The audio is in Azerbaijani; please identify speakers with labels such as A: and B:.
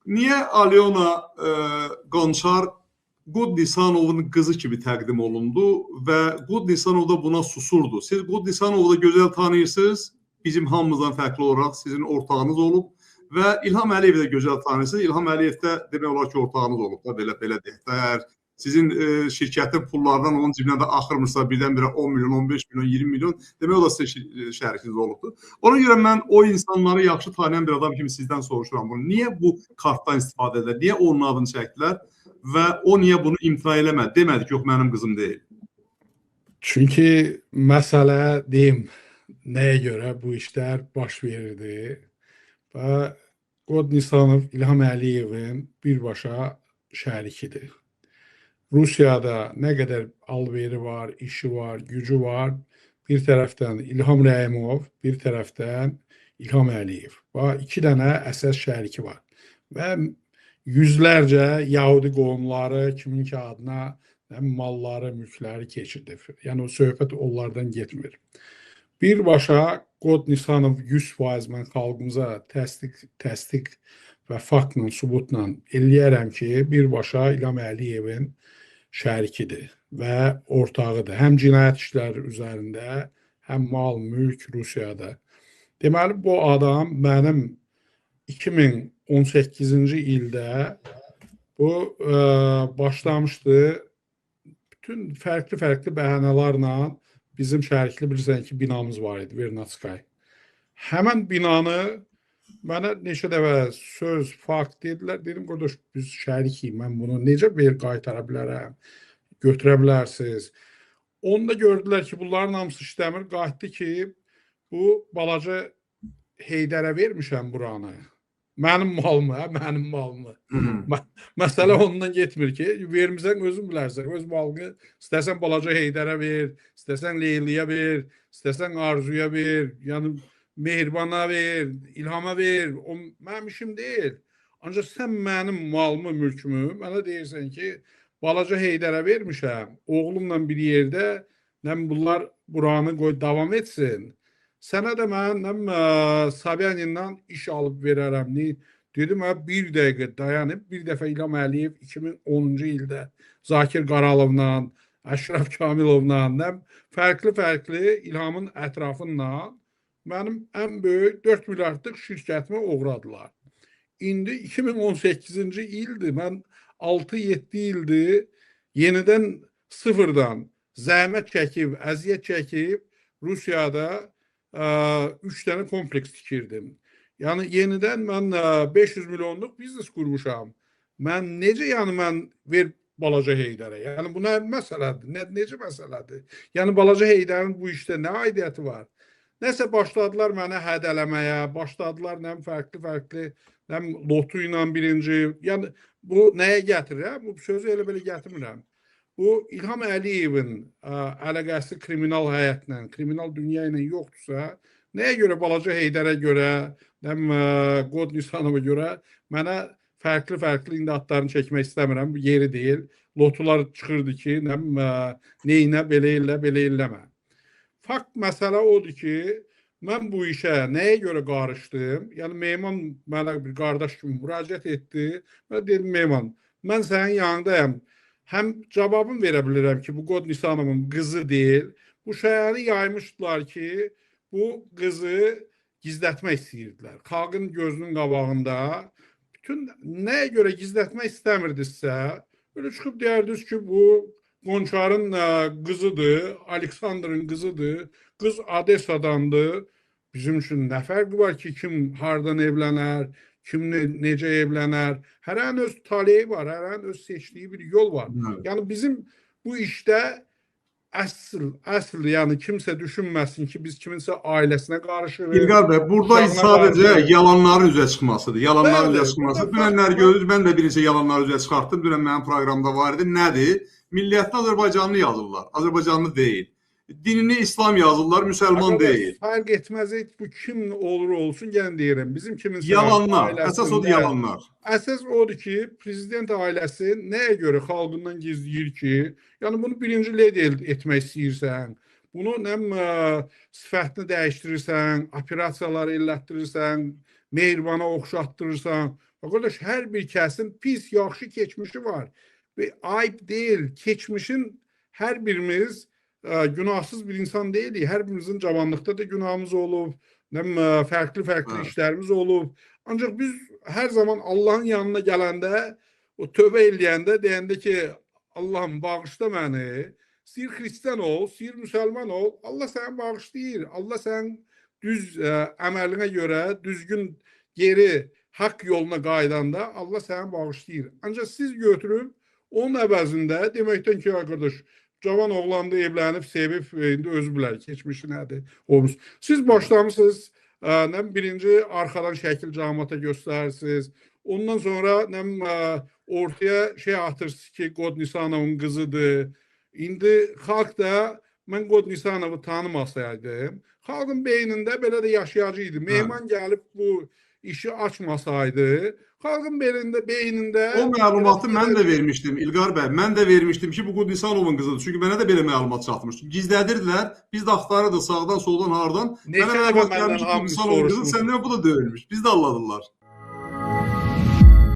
A: Niyə Alyona Qonçar Qudnisanovun qızı kimi təqdim olundu və Qudnisanov da buna susurdu? Siz Qudnisanovu da gözəl tanıyırsınız, bizim hamımızdan fərqli olaraq sizin ortağınız olub və İlham Əliyevi də gözəl tanıyırsınız. İlham Əliyev də demək olar ki, ortağınız olub da, belə deyək. Əgər sizin şirkətin pullardan onun cibinə də axırmışsa birdən-birə 10 milyon, 15 milyon, 20 milyon, demək o da sizin şərikiniz olubdur. Ona görə mən o insanları yaxşı tanıyan bir adam kimi sizdən soruşuram bunu. Niyə bu kartdan istifadə edirlər? Niyə onun adını çəkdilər və o niyə bunu imtina eləmədi? Demədi ki, yox, mənim qızım deyil.
B: Çünki məsələ deyim, nəyə görə bu işlər baş verirdi və Qudnisanov İlham Əliyevin birbaşa şərikidir. Rusiyada nə qədər alveri var, işi var, gücü var. Bir tərəfdən İlham Rəhimov, bir tərəfdən İlham Əliyev. Və iki dənə əsas şəriki var. Və yüzlərcə Yahudi qohumları kimin ki adına malları, mülkləri keçirdi. Yəni o söhbət onlardan getmir. Birbaşa Qudnisanov 100% mən xalqımıza təsdiq və faktla, sübutla eləyərəm ki, birbaşa İlham Əliyevin şərikidir və ortağıdır. Həm cinayət işləri üzərində, həm mal, mülk Rusiyada. Deməli, bu adam mənim 2018-ci ildə bu başlamışdı. Bütün fərqli bəhanələrlə bizim şərikli bilirsən ki, binamız var idi, Vernatskay. Həmən binanı mənə neçə dəfə söz, fakt dedilər. Dedim, qardaş, biz şərikiyim, mən bunu necə qaytara bilərəm, götürə bilərsiniz. Onu da gördülər ki, bunların hamısı işləmir. Qayıtdı ki, bu balaca Heydərə vermişəm buranı. Mənim malımı. Məsələ ondan getmir ki, vermirsən, özün bilərsən. Öz malını istəsən balaca Heydərə ver, istəsən Leyliyə ver, istəsən Arzuya ver, yəni Mehribana ver, İlhama ver, o mənim işim deyil. Ancaq sən mənim malımı, mülkümü mənə deyirsən ki, balaca Heydərə vermişəm, oğlumla bir yerdə bunlar buranı qoy davam etsin. Sənə də mən Sobyanin'dən iş alıb verərəm. Dedim, bir dəqiqə dayanıb, bir dəfə İlham Əliyev 2010-cu ildə Zakir Qaralovla, Əşrəf Kamilovla, fərqli İlhamın ətrafından mənim ən böyük 4 milyardlıq şirkətimi uğradılar. İndi 2018-ci ildir, mən 6-7 ildir yenidən sıfırdan zəhmət çəkib, əziyyət çəkib Rusiyada 3 dənə kompleks tikirdim. Yəni yenidən mən 500 milyonluq biznes qurmuşam. Mən necə mən ver balaca Heydərə? Yəni bu nə məsələdir? Necə məsələdir? Yəni balaca Heydərin bu işdə nə aidiyyəti var? Nəsə başladılar mənə hədələməyə, başladılar fərqli lotu ilə birinci. Yəni bu nəyə gətirir? Bu sözü elə belə gətirmirəm. Bu İlham Əliyevin əlaqəsi kriminal həyatla, kriminal dünya ilə yoxdursa, nəyə görə balaca Heydərə görə, Qudnisanova görə mənə fərqli indi adlarını çəkmək istəmirəm, bu yeri deyil. Lotular çıxırdı ki, neynə, belə eləmə. Fakt məsələ odur ki, mən bu işə nəyə görə qarışdım? Yəni Meyman mənə bir qardaş kimi müraciət etdi. Mən dedim, Meyman, mən sənin yanındayım. Həm cavabını verə bilirəm ki, bu Qudnisanovun qızı deyil. Bu şəhəri yaymışdılar ki, bu qızı gizlətmək istəyirdilər. Xalqın gözünün qabağında bütün nəyə görə gizlətmək istəmirdinizsə, böyle çıxıb deyərdiniz ki, bu Qonçarın qızıdır, Aleksandrın qızıdır, qız Odessadandır. Bizim üçün nə fərqi var ki, kim hardan evlənər, kim necə evlənər? Hərənin öz taleyi var, hərənin öz seçdiyi bir yol var. Yəni bizim bu işdə əsl yəni kimsə düşünməsin ki, biz kiminsə ailəsinə qarışırıq.
A: İlqar bəy, burada sadəcə yalanların üzə çıxmasıdır. Yalanların üzə çıxması. Dünənlər görürüz, mən də bir neçə yalanları üzə çıxartdım. Dünən mənim proqramda var idi. Nədir? Millətli Azərbaycanlı yazırlar. Azərbaycanlı deyil. Dinini İslam yazırlar, müsəlman deyil.
B: Fərq etməz, bu kim olur olsun, gəlin deyirəm. Bizim kiminsə
A: yalanlar, əsas odur yalanlar.
B: Əsas odur ki, prezident ailəsi nəyə görə xalqından gizləyir ki, yəni bunu birinci ledi etmək istəyirsən, bunu sifətini dəyişdirirsən, operasiyalar elətdirirsən, Mehribana oxşatdırırsan, Arkadaş, hər bir kəsin pis, yaxşı keçmişi var. Və ayıb deyil. Keçmişin hər birimiz günahsız bir insan deyilik. Hər birimizin cavanlıqda da günahımız olub, fərqli-fərqli işlərimiz olub. Ancaq biz hər zaman Allahın yanına gələndə, o tövbə eləyəndə, deyəndə ki, Allahım bağışla məni, istəyir xristian ol, istəyir müsəlman ol, Allah səni bağışlayır. Allah sənin düz əməlinə görə, düzgün geri haqq yoluna qaydanda Allah səni bağışlayır. Ancaq siz götürüb onun əvəzində deməkdən ki, arkadaş, cavan oğlandı, evlənib, sevib, indi özü bilər, keçmişi nədir, olmuş. Siz başlamışsınız, birinci arxadan şəkil camata göstərirsiniz, ondan sonra ortaya şey atırsınız ki, Qod Nisanovun qızıdır. İndi xalq da, mən Qod Nisanovu tanımasaydım, xalqın beynində belə də yaşayacaqdı. Mehman gəlib bu işi açmasaydı, xalqın beynində...
A: O məlumatı mən də vermişdim, İlqar bəy. Mən də vermişdim ki, bu Qod Nisanovun qızıdır. Çünki mənə də belə məlumat çatmışdı. Gizlədirdilər, biz də axtarırdıq sağdan, soldan, hardan.
B: Neçə dəfə məndən
A: Qod Nisanovun qızı, səndən bu da döyülmüş. Biz də anladılar.